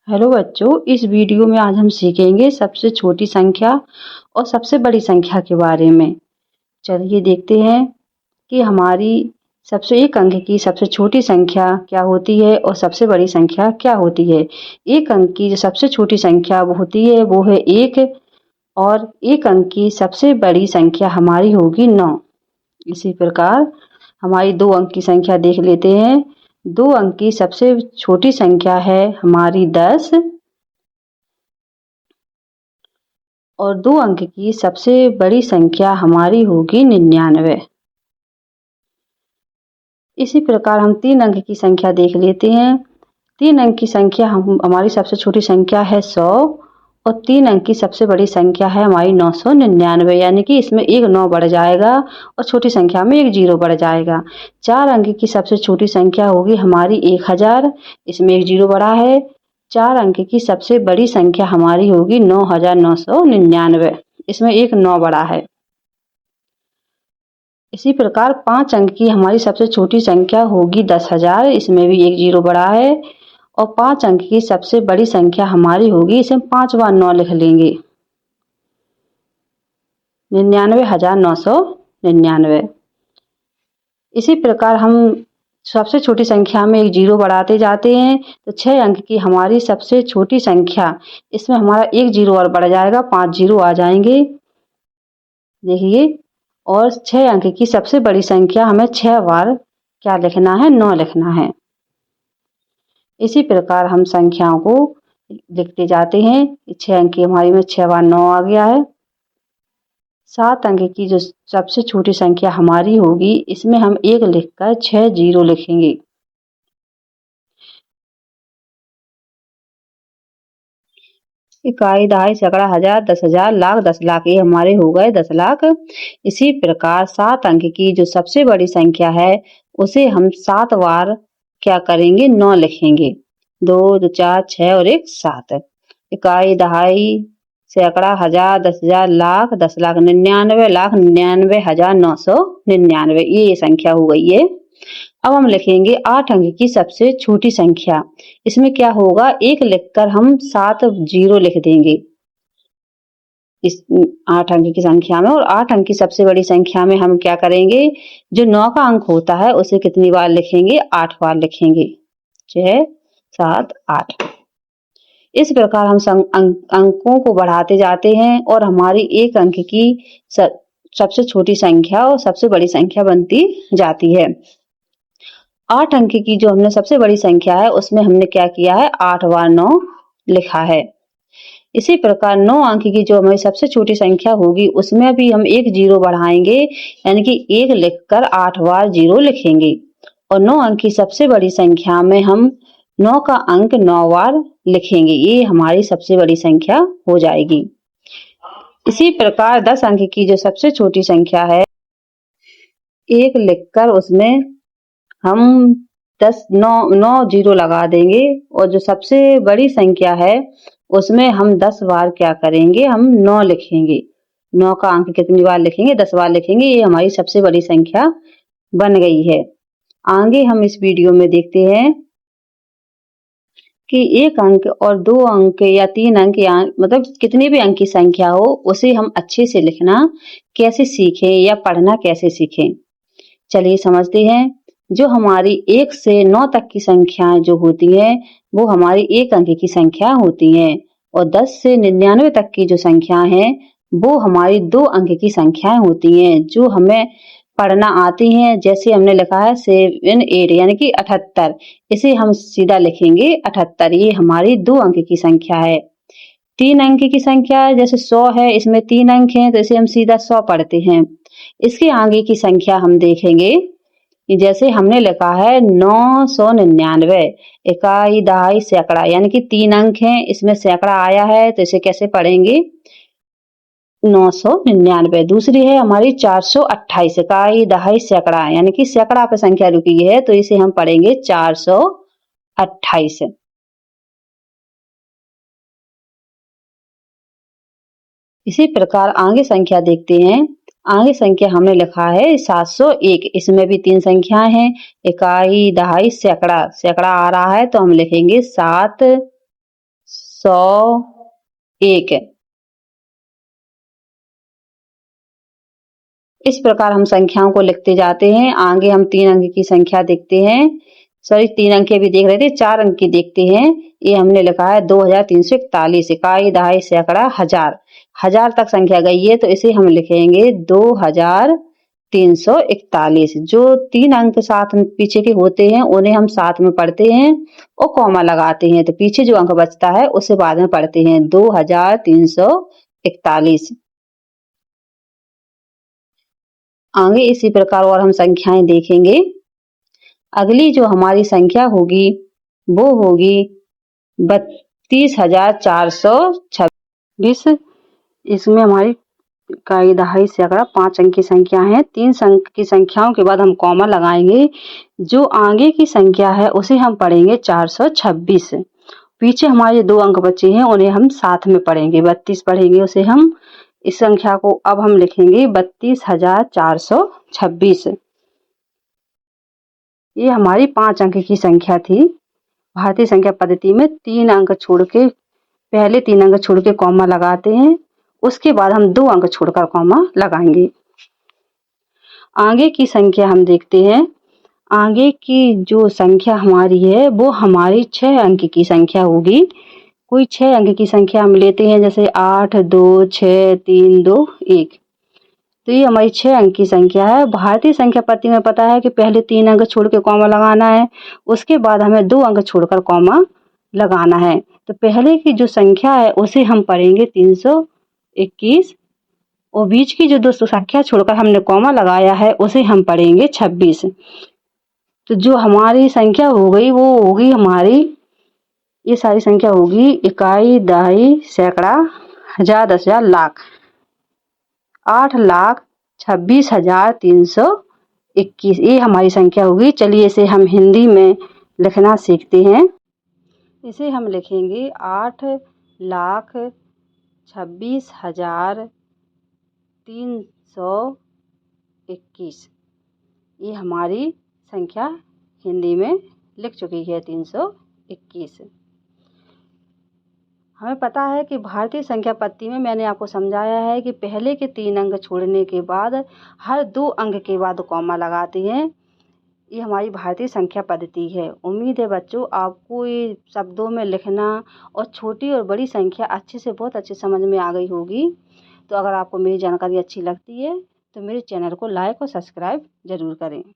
Hello बच्चों, इस video में आज हम सीखेंगे सबसे छोटी संख्या और सबसे बड़ी संख्या के बारे में। चलिए देखते हैं कि हमारी सबसे एक अंक की सबसे छोटी संख्या क्या होती है और सबसे बड़ी संख्या क्या होती है। एक अंक की जो सबसे छोटी संख्या वो होती है वो है 1 और एक अंक की सबसे बड़ी संख्या हमारी होगी 9। इसी प्रकार हमारी 2 अंक की संख्या देख लेते हैं। 2 अंक की सबसे छोटी संख्या है हमारी 10 और 2 अंक की सबसे बड़ी संख्या हमारी होगी 99। इसी प्रकार हम 3 अंक की संख्या देख लेते हैं। 3 अंक की संख्या हमारी सबसे छोटी संख्या है 100 और 3 अंक की सबसे बड़ी संख्या है हमारी 999, यानी कि इसमें एक 9 बढ़ जाएगा और छोटी संख्या में एक 0 बढ़ जाएगा। 4 अंक की सबसे छोटी संख्या होगी हमारी 1000, इसमें एक 0 बढ़ा है। 4 अंक की सबसे बड़ी संख्या हमारी होगी 9999, इसमें एक 9 बढ़ा है। इसी प्रकार 5 अंक की हमारी सबसे छोटी संख्या होगी 10,000, इसमें भी एक 0 बढ़ा है। और 5 अंक की सबसे बड़ी संख्या हमारी होगी, इसे 5 बार 9 लिख लेंगे, 99,999। इसी प्रकार हम सबसे छोटी संख्या में एक 0 बढ़ाते जाते हैं तो 6 अंक की हमारी सबसे छोटी संख्या, इसमें हमारा एक 0 और बढ़ जाएगा, 5 0 आ जाएंगे। देखिए, और 6 अंक की सबसे बड़ी संख्या हमें 6 बार क्या लिखना है, 9 लिखना है। इसी प्रकार हम संख्याओं को लिखते जाते हैं। 6 अंक की हमारी में 6 बार 9 आ गया है। 7 अंक की जो सबसे छोटी संख्या हमारी होगी, इसमें हम 1 लिखकर 6 0 लिखेंगे। इकाई, दहाई, सैकड़ा, हजार, 10,000, लाख, 10 लाख, ये हमारे हो गए 10 लाख। इसी प्रकार 7 अंक की जो सबसे बड़ी संख्या है उसे हम 7 बार क्या करेंगे, 9 लिखेंगे। 2 2 4 6 और 1 7। इकाई, दहाई, सैकड़ा, हजार, 10,000, लाख, 10 लाख, 99,99,999, ये संख्या हो गई है। अब हम लिखेंगे 8 अंक की सबसे छोटी संख्या। इसमें क्या होगा, 1 लिखकर हम 7 0 लिख देंगे इस 8 अंक की संख्या में। और 8 अंक की सबसे बड़ी संख्या में हम क्या करेंगे, जो 9 का अंक होता है उसे कितनी बार लिखेंगे, 8 बार लिखेंगे, 6 7 8। इस प्रकार हम अंकों को बढ़ाते जाते हैं और हमारी एक अंक की सबसे छोटी संख्या और सबसे बड़ी संख्या बनती जाती है। 8 अंक की जो हमने सबसे बड़ी संख्या है उसमें हमने क्या किया है, 8 बार 9 लिखा है। इसी प्रकार 9 अंक की जो हमारी सबसे छोटी संख्या होगी उसमें भी हम एक 0 बढ़ाएंगे, यानी कि 1 लिखकर 8 बार 0 लिखेंगे। और 9 अंक की सबसे बड़ी संख्या में हम 9 का अंक 9 बार लिखेंगे, ये हमारी सबसे बड़ी संख्या हो जाएगी। इसी प्रकार 10 अंक की जो सबसे छोटी संख्या है, 1 लिखकर उसमें हम 9 0 लगा देंगे। और जो सबसे बड़ी संख्या है उसमें हम 10 बार क्या करेंगे, हम 9 लिखेंगे। 9 का अंक कितनी बार लिखेंगे, 10 बार लिखेंगे, ये हमारी सबसे बड़ी संख्या बन गई है। आगे हम इस वीडियो में देखते हैं कि 1 अंक और 2 अंक या 3 अंक या मतलब कितने भी अंक की संख्या हो उसे हम अच्छे से लिखना कैसे सीखें या पढ़ना कैसे सीखें। चलिए समझते हैं। जो हमारी 1 से 9 तक की संख्याएं जो होती हैं वो हमारी 1 अंक की संख्या होती हैं, और 10 से 99 तक की जो संख्याएं हैं वो हमारी 2 अंक की संख्याएं होती हैं, जो हमें पढ़ना आती हैं। जैसे हमने लिखा है 7 8 यानी कि 78, इसे हम सीधा लिखेंगे 78, ये हमारी 2 अंक की संख्या है। 3 अंक की संख्या जैसे 100 है, इसमें 3 अंक हैं तो इसे हम सीधा 100 पढ़ते हैं। इसके आगे की संख्या हम देखेंगे, जैसे हमने लिखा है 999, इकाई, दहाई, सैकड़ा, यानी कि 3 अंक हैं, इसमें सैकड़ा आया है तो इसे कैसे पढ़ेंगे, 999। दूसरी है हमारी 428, इकाई, दहाई, सैकड़ा, यानी कि सैकड़ा पे संख्या रुकी है तो इसे हम पढ़ेंगे 428। इसी प्रकार आगे संख्या देखते हैं। आगे संख्या हमने लिखा है 701, इसमें भी 3 संख्याएं हैं, इकाई, दहाई, सैकड़ा। सैकड़ा आ रहा है तो हम लिखेंगे 7 101। इस प्रकार हम संख्याओं को लिखते जाते हैं। आगे हम 3 अंक की संख्या देखते हैं। सॉरी 3 अंक की भी देख रहे थे, 4 अंक की देखते हैं। ये हमने लिखा है 2341। इकाई, दहाई, सैकड़ा, हजार। हजार तक संख्या गई है तो इसे हम लिखेंगे 2341। जो 3 अंक साथ में पीछे के होते हैं उन्हें हम साथ में पढ़ते हैं और कॉमा लगाते हैं, तो पीछे जो अंक बचता है उसे बाद में पढ़ते हैं। 2341। आगे इसी प्रकार और हम संख्याएं देखेंगे। अगली जो हमारी संख्या होगी वो होगी 32,426। इसमें हमारी इकाई, दहाई, सैकड़ा 5 अंक की संख्या है। 3 अंक की संख्याओं के बाद हम कॉमा लगाएंगे। जो आगे की संख्या है उसे हम पढ़ेंगे 426। पीछे हमारे 2 अंक बचे हैं उन्हें हम साथ में पढ़ेंगे, 32 पढ़ेंगे उसे हम। इस संख्या को अब हम लिखेंगे 32,426। ये हमारी 5 अंक की संख्या थी। भारतीय संख्या पद्धति में 3 अंक छोड़ के, पहले 3 अंक छोड़ के कॉमा लगाते हैं, उसके बाद हम 2 अंक छोड़कर कॉमा लगाएंगे। आगे की संख्या हम देखते हैं। आगे की जो संख्या हमारी है वो हमारी 6 अंक की संख्या होगी। कोई 6 अंक की संख्या हम लेते हैं, जैसे 8, 2, 6, 3, 2, 1। तो ये हमारी 6 अंक की संख्या है। भारतीय संख्या पद्धति में पता है कि पहले 3 अंक छोड़ के कॉमा लगाना है, उसके बाद हमें 2 अंक छोड़कर कॉमा लगाना है। तो पहले की जो संख्या है उसे हम पढ़ेंगे 321 और बीच की जो 2 संख्या छोड़कर हमने कॉमा लगाया है उसे हम पढ़ेंगे 26। तो जो हमारी संख्या हो गई वो होगी हमारी, ये सारी संख्या होगी इकाई, दहाई, सैकड़ा, हजार, 10,000, लाख। 8,26,321 ये हमारी संख्या होगी। चलिए इसे हम हिंदी में लिखना सीखते हैं। इसे हम लिखेंगे 8,26,321। ये हमारी संख्या हिंदी में लिख चुकी है 321। हमें पता है कि भारतीय संख्या पद्धति में मैंने आपको समझाया है कि पहले के 3 अंक छोड़ने के बाद हर 2 अंक के बाद कॉमा लगाते हैं। ये हमारी भारतीय संख्या पद्धति है। उम्मीद है बच्चों आपको ये शब्दों में लिखना और छोटी और बड़ी संख्या अच्छे से बहुत अच्छे समझ में आ गई होगी। तो अगर आपको मेरी जानकारी अच्छी लगती है तो मेरे चैनल को लाइक और सब्सक्राइब ज़रूर करें।